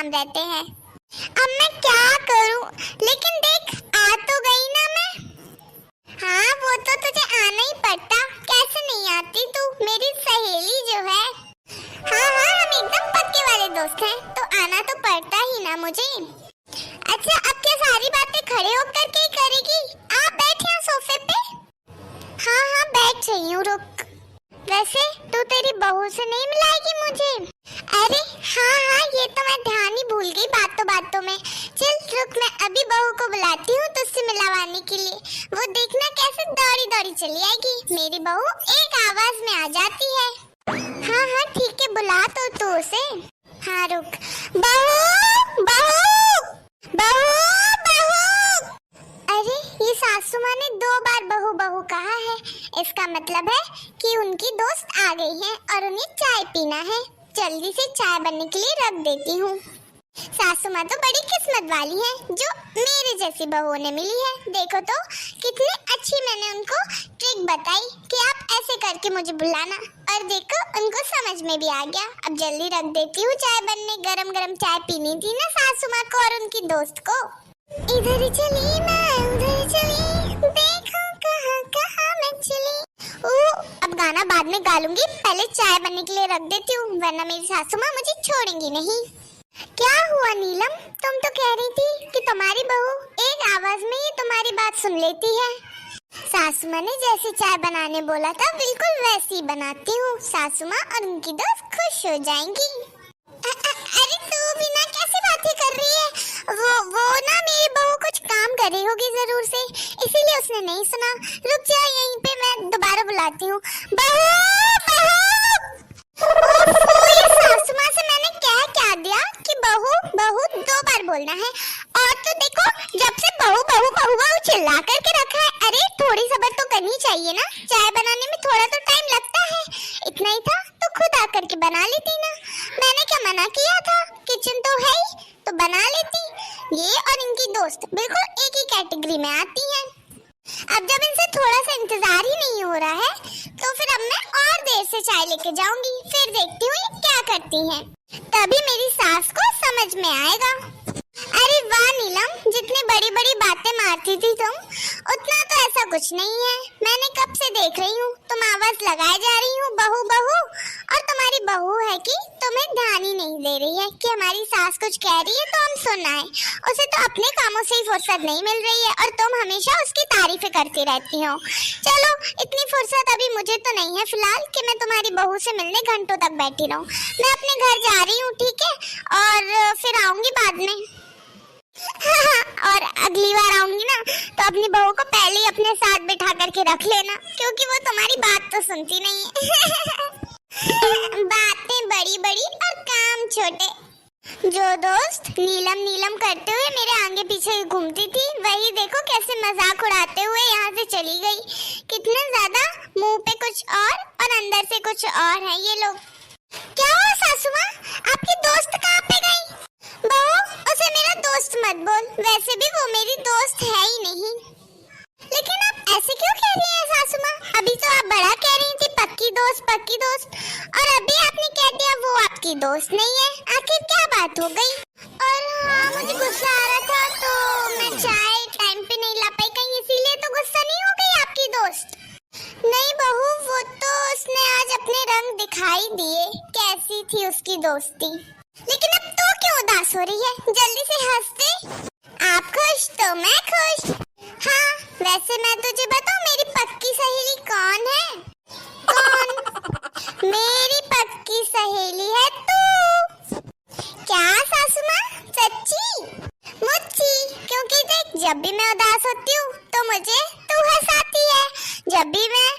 काम रहते हैं। अब मैं क्या करूं? लेकिन देख, आ तो गई ना मैं। हाँ, वो तो तुझे आना ही पड़ता, कैसे नहीं आती तू, मेरी सहेली जो है। हाँ हाँ, हम एकदम पक्के वाले दोस्त हैं, तो आना तो पड़ता ही ना मुझे। अच्छा, अब क्या सारी बातें खड़े होकर के ही करेगी? आप बैठ यहाँ सोफे पे। हाँ हाँ, बैठ रही हूँ, रुक। वैसे तू तेरी बहू से नहीं मिलाएगी मुझे? अरे हाँ हाँ, ये तो मैं ध्यान ही भूल गई बातों में। चल रुक, मैं अभी बहू को बुलाती हूँ तुझसे मिलवाने के लिए। वो देखना कैसे दौड़ी दौड़ी चली आएगी। मेरी बहू एक आवाज में आ जाती है। हाँ हाँ ठीक है, बुला तो तू उसे। हाँ रुक। बहू बहू बहू बहू। अरे ये सासू माँ ने 2 बार बहू बहू कहा है, इसका मतलब है कि उनकी दोस्त आ गई है और उन्हें चाय पीना है। जल्दी से चाय बनने के लिए रख देती हूँ। सासू माँ तो बड़ी किस्मत वाली है जो मेरे जैसी बहू ने मिली है। देखो तो कितनी अच्छी मैंने उनको ट्रिक बताई कि आप ऐसे करके मुझे बुलाना, और देखो उनको समझ में भी आ गया। अब जल्दी रख देती हूँ चाय बनने, गरम गरम चाय पीनी थी ना सासू माँ को और उनकी दोस्त को। इधर चली मैं उधर चली, देखो कहाँ कहाँ मैं चली। अब गाना बाद में गा लूंगी, पहले चाय बनने के लिए रख देती हूँ, वरना मेरी सासू माँ मुझे छोड़ेंगी नहीं। क्या हुआ नीलम, तुम तो कह रही थी कि तुम्हारी बहू एक आवाज में ही तुम्हारी बात सुन लेती है। सासू माँ ने जैसे चाय बनाने बोला था बिल्कुल वैसी ही बनाती हूँ। सासू माँ और उनकी दोस्त खुश हो जाएंगी। अरे तू भी ना कैसी बातें कर रही है? वो ना मेरी बहू कुछ काम कर रही होगी जरूर से, इसीलिए उसने नहीं सुना। रुक जा, यहीं पे मैं दोबारा बुलाती हूँ। बहू बहू। ये सासू माँ से मैंने क्या दिया कि बहू बहू 2 बार बोलना है, और तो देखो जब से बहू बहू बहू बहू चिल्ला करके रखा है। अरे थोड़ी सब्र तो करनी चाहिए ना, चाय बनाने में थोड़ा तो टाइम लगता है। इतना ही था तो खुद आकर के बना लेती ना, मैंने क्या मना किया था? किचन तो है ही तो बना लेती। ये और इनकी दोस्त बिल्कुल एक ही कैटेगरी में आती हैं। अब जब इनसे थोड़ा सा इंतजार ही नहीं हो रहा है तो फिर अब मैं और देर से चाय लेके जाऊंगी, फिर देखती हूँ ये क्या करती हैं। तभी मेरी सास को समझ में आएगा। अरे वाह नीलम, जितनी बड़ी बड़ी बातें मारती थी तुम, उतना तो ऐसा कुछ नहीं है। मैंने कब से देख रही हूँ तुम आवाज लगाए जा रही हो बहू बहू, और तुम्हारी बहू है कि तुम्हें ध्यान ही नहीं दे रही है कि हमारी सास कुछ कह रही है तो हम सुनना है। उसे तो अपने कामों से ही फुर्सत नहीं मिल रही है और तुम हमेशा उसकी तारीफें करती रहती हो। चलो, इतनी फुर्सत अभी मुझे तो नहीं है फिलहाल कि मैं तुम्हारी बहू से मिलने घंटों तक बैठी रहूं। मैं अपने घर जा रही हूँ, ठीक है, और फिर आऊंगी बाद में। और अगली बार आऊंगी ना तो अपनी बहू को पहले ही अपने साथ बिठा करके रख लेना, क्योंकि वो तुम्हारी बात तो सुनती नहीं है। बातें बड़ी बड़ी और काम छोटे। जो दोस्त नीलम नीलम करते हुए मेरे आगे पीछे घूमती थी, वही देखो कैसे मजाक उड़ाते हुए यहाँ से चली गई। कितने ज्यादा मुंह पे कुछ और अंदर से कुछ और है ये लोग। क्या हुआ सासू माँ, आपकी दोस्त कहाँ पे गई? बहू, उसे मेरा दोस्त मत बोल, वैसे भी वो मेरी दोस्त है ही नहीं। लेकिन आप ऐसे क्यों कह रही हैं सासू माँ? अभी तो आप बड़ा कह रही थी पक्की दोस्त, और अभी आपने कह दिया वो आपकी दोस्त नहीं है। आखिर क्या बात हो गई? और हाँ, मुझे गुस्सा आ रहा था तो मैं चाय टाइम पे नहीं ला पाई, कहीं इसीलिए तो गुस्सा नहीं हो गई आपकी दोस्त? नहीं बहू, वो तो उसने आज अपने रंग दिखाई दिए, कैसी थी उसकी दोस्ती। लेकिन अब तो क्यों उदास हो रही है? जल्दी से हंस दे। आप खुश तो मैं खुश। हाँ, वैसे मैं तुझे बताऊं मेरी पक्की सहेली कौन है? कौन? मेरी पक्की सहेली है तू। क्या सासू माँ, सच्ची? मुझी, क्योंकि देख जब भी मैं उदास होती हूँ तो मुझे तू हंसाती है, जब भी मैं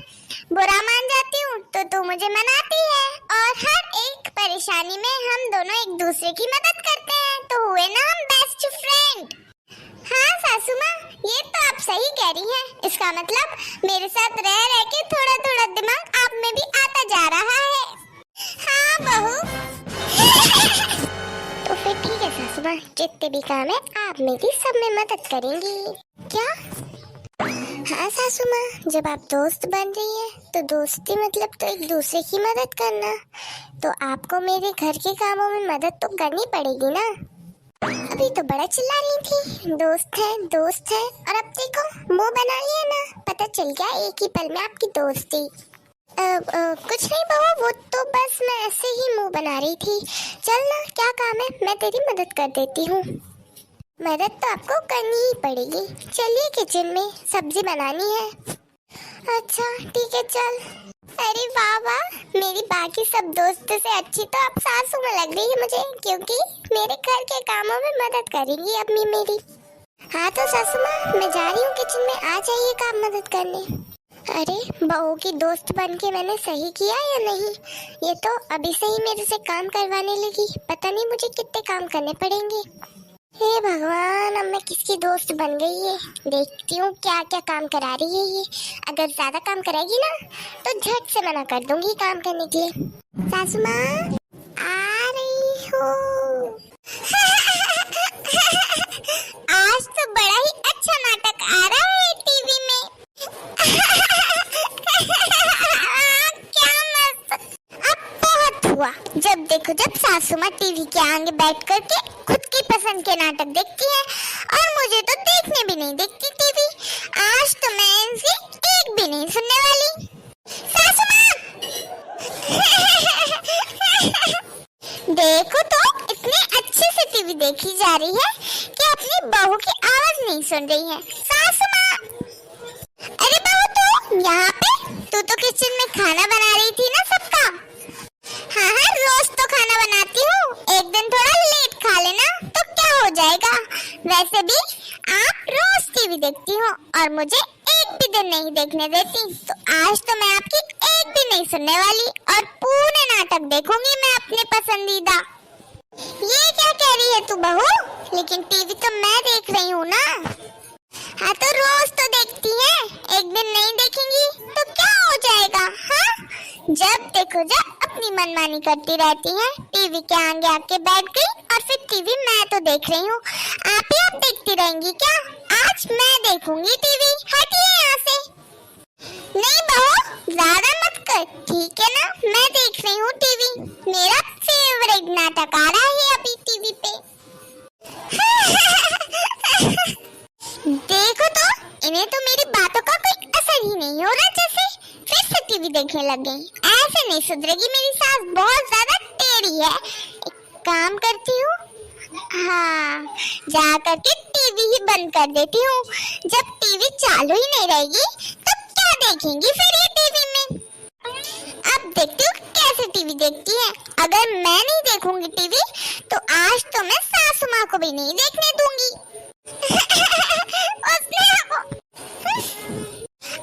बुरा मान जाती हूँ तो तू मुझे मनाती है, और हर एक परेशानी में हम दोनों एक दूसरे की मदद करते हैं, तो हुए ना हम बेस्ट फ्रेंड। हाँ सासू माँ, ये तो आप सही कह रही हैं। इसका मतलब मेरे साथ रह रह के थोड़ा थोड़ा दिमाग आप में भी आता जा रहा है। हाँ बहू। तो फिर ठीक है सासू माँ, जितने भी काम है आप मेरी सब में मदद करेंगी क्या? हाँ सासू माँ, जब आप दोस्त बन रही है तो दोस्ती मतलब तो एक दूसरे की मदद करना, तो आपको मेरे घर के कामों में मदद तो करनी पड़ेगी ना। अभी तो बड़ा चिल्ला रही थी, दोस्त है, और अब देखो मुंह बना लिया ना, पता चल गया एक ही पल में आपकी दोस्ती। कुछ नहीं बहू, वो तो बस मैं ऐसे ही मुंह बना रही थी। चल ना, क्या काम है, मैं तेरी मदद कर देती हूँ। मदद तो आपको करनी ही पड़ेगी। चलिए किचन में सब्जी बनानी है। अच्छा ठीक है चल। अरे वाह वाह, मेरी बाकी सब दोस्तों से अच्छी तो अब सासू में लग रही है मुझे, क्योंकि मेरे घर के कामों में मदद करेंगी अम्मी मेरी। हाँ तो सासू माँ, मैं जा रही हूँ किचन में, आ जाइए काम मदद करने। अरे बहू की दोस्त बन के मैंने सही किया या नहीं? ये तो अभी से ही मेरे से काम करवाने लगी, पता नहीं मुझे कितने काम करने पड़ेंगे। हे भगवान, अब मैं किसकी दोस्त बन गई है? देखती हूँ क्या क्या काम करा रही है ये। अगर ज्यादा काम कराएगी ना तो झट से मना कर दूंगी काम करने के लिए। सासू माँ आ रही हूँ। आज तो बड़ा ही अच्छा नाटक आ रहा है टीवी में। क्या मस्त। अब बहुत हुआ, जब देखो जब सासू माँ टीवी के आगे बैठ करके खुद की पसंद के नाटक देखती है, और मुझे तो देखने भी नहीं देती टीवी। आज तो मैं इनसे एक भी नहीं सुनने वाली। सासू माँ देखो तो इतने अच्छे से टीवी देखी जा रही है कि अपनी बहू की आवाज नहीं सुन रही है। सासू माँ, अरे बहू तू यहाँ पे, तू तो किचन में खाना बना रही थी ना सबका। हाँ हाँ, रोज तो खाना बनाती हूँ, एक दिन थोड़ा लेट खा लेना तो क्या हो जाएगा। वैसे भी आप रोज टीवी देखती हो और मुझे एक भी दिन नहीं देखने देती, तो आज तो मैं आपकी एक भी नहीं सुनने वाली और पूरे नाटक देखूंगी मैं अपने पसंदीदा। ये क्या कह रही है तू बहू? लेकिन टीवी तो मैं देख रही हूँ ना। हाँ तो रोज तो देखती है, एक दिन नहीं देखेंगी तो क्या हो जाएगा? हाँ, जब देखो जब अपनी मनमानी करती रहती है, टीवी के आगे आके बैठ गई और फिर टीवी मैं तो देख रही हूँ, आप ही आप देखती रहेंगी क्या? आज मैं देखूंगी टीवी, हटिए यहाँ से। नहीं बहू, ज्यादा मत कर, ठीक है ना? मैं देख रही हूँ टीवी, मेरा फेवरेट नाटक आ रहा है अभी टीवी पे। देखो तो, इन्हें तो मेरी बातों का कोई असर ही नहीं हो रहा, जैसे फिर से टीवी देखने लग गई। ऐसे नहीं सुधरेगी मेरी सास, बहुत ज्यादा टेढ़ी है। एक काम करती हूँ, हाँ, जा करके टीवी ही बंद कर देती हूँ। जब टीवी चालू ही नहीं रहेगी तो क्या देखेंगी फिर ये टीवी में? अब देखती हूँ कैसे टीवी देखती है। अगर मैं नहीं देखूंगी टीवी तो आज तो मैं सासू माँ को भी नहीं देखने दूंगी।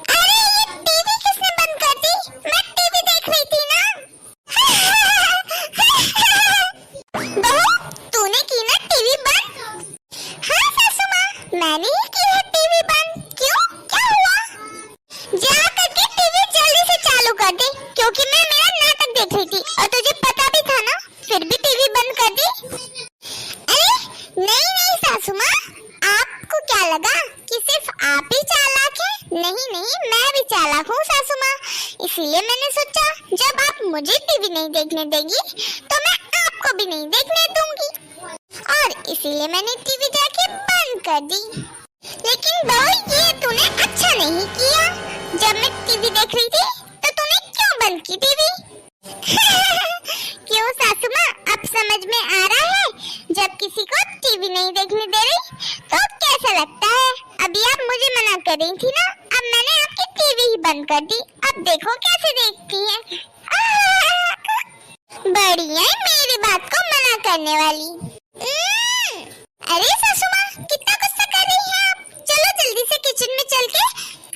अरे ये टीवी किसने बंद कर दी? मैं टीवी देख रही थी ना। बहू, तूने की ना टीवी बंद? हाँ सासू माँ, मैंने ही की है टीवी बंद। क्यों, क्या हुआ? जा करके टीवी जल्दी से चालू कर दे, क्योंकि मैं मेरा नाटक देख रही थी और तुझे पता भी था ना, फिर भी टीवी बंद कर दी। अरे नहीं नहीं सासू माँ, आपको क्या लगा कि सिर्फ आप ही चालाक हैं? नहीं नहीं, मैं भी चालाक हूँ सासू माँ, इसीलिए मैंने सोचा जब आप मुझे टीवी नहीं देखने देगी तो मैं आपको भी नहीं देखने दूंगी, और इसीलिए मैंने टीवी जाके बंद कर दी। लेकिन बहू, ये तूने अच्छा नहीं किया। जब मैं टीवी देख रही थी तो तूने क्यों बंद की टीवी? क्यों सासू माँ, अब समझ में आ रहा है जब किसी को टीवी नहीं देखने दे रही तो कैसा लगता है? अभी आप मुझे मना कर रही थी ना, अब मैंने आपकी टीवी ही बंद कर दी, अब देखो कैसे देखती हैं। बड़ी है मेरी बात को मना करने वाली। अरे सासू माँ, कितना गुस्सा कर रही हैं आप? चलो जल्दी से किचन में चल के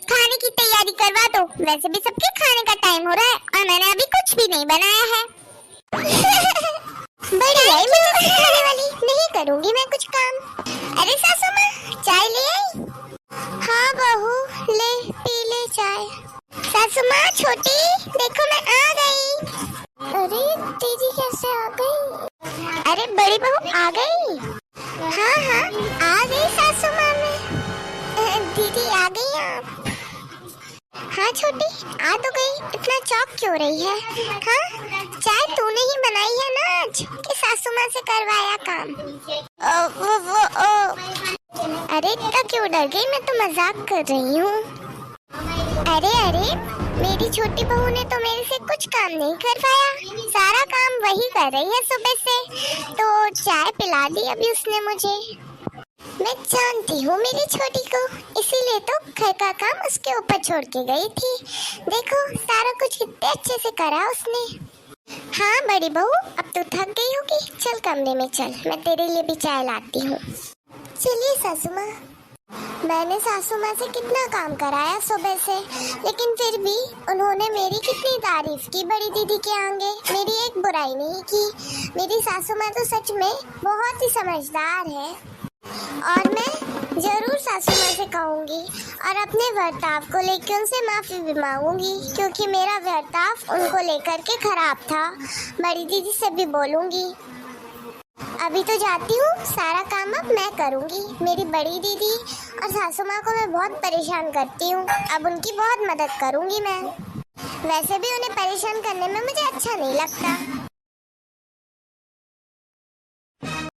खाने की तैयारी करवा दो, वैसे भी सबके खाने का टाइम हो रहा है और मैंने अभी कुछ भी नहीं बनाया है। बड़ी है मुझे सिखाने वाली, नहीं करूँगी मैं कुछ काम। अरे सासू माँ, चाय ले आई? हाँ बहू, ले पी ले चाय। सासू माँ छोटी, देखो मैं आ गई। अरे दीदी कैसे आ गई? अरे बड़ी बहू आ गई? हाँ हाँ आ गई सासू माँ मैं। दीदी आ गई आप? हाँ छोटी आ तो गई, इतना चौक क्यों रही है? हाँ, चाय तूने ही बनाई है ना आज कि सासू सासू माँ से करवाया काम। अरे इतना क्यों डर गई? मैं तो मजाक कर रही हूँ। अरे अरे, मेरी छोटी बहू ने तो मेरे से कुछ काम नहीं करवाया, सारा काम वही कर रही है सुबह से। तो चाय पिला दी अभी उसने मुझे। मैं जानती हूँ मेरी छोटी को, इसीलिए तो घर का काम उसके ऊपर छोड़ के गई थी। देखो सारा कुछ कितने अच्छे से करा उसने। हाँ बड़ी बहू, अब तो थक गई होगी, चल कमरे में चल, मैं तेरे लिए भी चाय लाती हूँ। चलिए सासू माँ। मैंने सासू माँ से कितना काम कराया सुबह से, लेकिन फिर भी उन्होंने मेरी कितनी तारीफ की बड़ी दीदी के आगे, मेरी एक बुराई नहीं की। मेरी सासू माँ तो सच में बहुत ही समझदार है, और मैं जरूर सासू माँ से कहूँगी और अपने बर्ताव को लेकर उनसे माफ़ी भी मांगूंगी, क्योंकि मेरा बर्ताव उनको लेकर के खराब था। बड़ी दीदी से भी बोलूँगी। अभी तो जाती हूँ, सारा काम अब मैं करूँगी। मेरी बड़ी दीदी और सासू माँ को मैं बहुत परेशान करती हूँ, अब उनकी बहुत मदद करूँगी मैं। वैसे भी उन्हें परेशान करने में मुझे अच्छा नहीं लगता।